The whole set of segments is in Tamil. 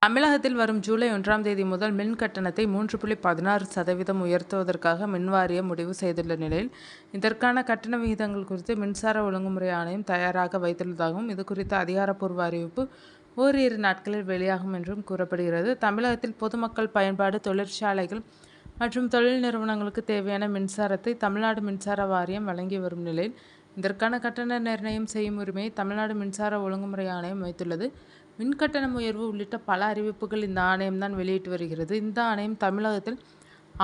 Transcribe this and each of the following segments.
தமிழகத்தில் வரும் ஜூலை 1ஆம் தேதி முதல் மின் கட்டணத்தை 3.16% உயர்த்துவதற்காக மின்வாரியம் முடிவு செய்துள்ள நிலையில், இதற்கான கட்டண விகிதங்கள் குறித்து மின்சார ஒழுங்குமுறை ஆணையம் தயாராக வைத்துள்ளதாகவும், இது குறித்த அதிகாரப்பூர்வ அறிவிப்பு ஓரிரு நாட்களில் வெளியாகும் என்றும் கூறப்படுகிறது. தமிழகத்தில் பொதுமக்கள் பயன்பாடு, தொழிற்சாலைகள் மற்றும் தொழில் நிறுவனங்களுக்கு தேவையான மின்சாரத்தை தமிழ்நாடு மின்சார வாரியம் வழங்கி வரும் நிலையில், இதற்கான கட்டண நிர்ணயம் செய்யும் உரிமையை தமிழ்நாடு மின்சார ஒழுங்குமுறை ஆணையம் வைத்துள்ளது. மின்கட்டணம் உயர்வு உள்ளிட்ட பல அறிவிப்புகள் இந்த ஆணையம்தான் வெளியிட்டு வருகிறது. இந்த ஆணையம் தமிழகத்தில்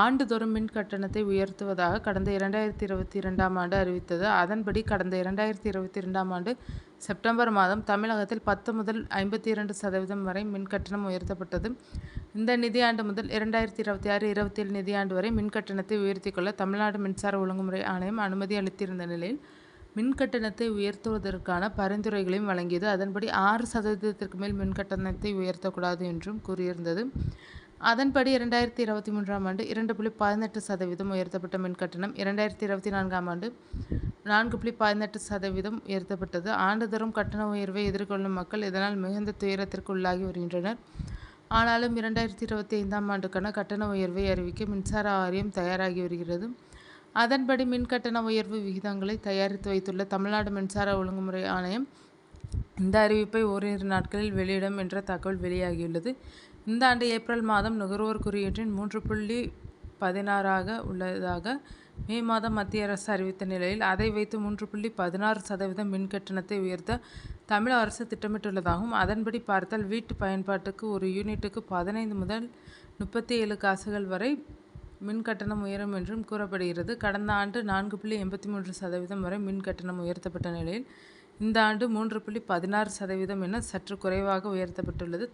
ஆண்டுதோறும் மின் கட்டணத்தை உயர்த்துவதாக கடந்த 2022ஆம் ஆண்டு அறிவித்தது. அதன்படி கடந்த 2022ஆம் ஆண்டு செப்டம்பர் மாதம் தமிழகத்தில் 10 முதல் 52% வரை மின் கட்டணம் உயர்த்தப்பட்டது. இந்த நிதியாண்டு முதல் 2026-27 நிதியாண்டு வரை மின் கட்டணத்தை உயர்த்திக் கொள்ள தமிழ்நாடு மின்சார ஒழுங்குமுறை ஆணையம் அனுமதி அளித்திருந்த நிலையில், மின் கட்டணத்தை உயர்த்துவதற்கான பரிந்துரைகளையும் வழங்கியது. அதன்படி 6% மேல் மின் கட்டணத்தை உயர்த்தக்கூடாது என்றும் கூறியிருந்தது. அதன்படி 2023ஆம் ஆண்டு 2.18% உயர்த்தப்பட்ட மின் கட்டணம் 2024ஆம் ஆண்டு 4.18% உயர்த்தப்பட்டது. ஆண்டுதோறும் கட்டண உயர்வை எதிர்கொள்ளும் மக்கள் இதனால் மிகுந்த துயரத்திற்கு உள்ளாகி வருகின்றனர். ஆனாலும் 2025ஆம் ஆண்டுக்கான கட்டண உயர்வை அறிவிக்க மின்சார வாரியம் தயாராகி வருகிறது. அதன்படி மின் கட்டண உயர்வு விகிதங்களை தயாரித்து வைத்துள்ள தமிழ்நாடு மின்சார ஒழுங்குமுறை ஆணையம் இந்த அறிவிப்பை ஓரிரு நாட்களில் வெளியிடும் என்ற தகவல் வெளியாகியுள்ளது. இந்த ஆண்டு ஏப்ரல் மாதம் நுகர்வோர் குறியீட்டின் 3.16 உள்ளதாக மே மாதம் மத்திய அரசு அறிவித்த நிலையில், அதை வைத்து 3.16% மின் கட்டணத்தை உயர்த்த தமிழக அரசு திட்டமிட்டுள்ளதாகவும், அதன்படி பார்த்தால் வீட்டு பயன்பாட்டுக்கு ஒரு யூனிட்டுக்கு 15 முதல் 37 காசுகள் வரை மின் கட்டணம் உயரும் என்றும் கூறப்படுகிறது. கடந்த ஆண்டு 4.83% வரை மின் கட்டணம் உயர்த்தப்பட்ட நிலையில், இந்த ஆண்டு 3.16% என சற்று குறைவாக உயர்த்தப்பட்டுள்ளது.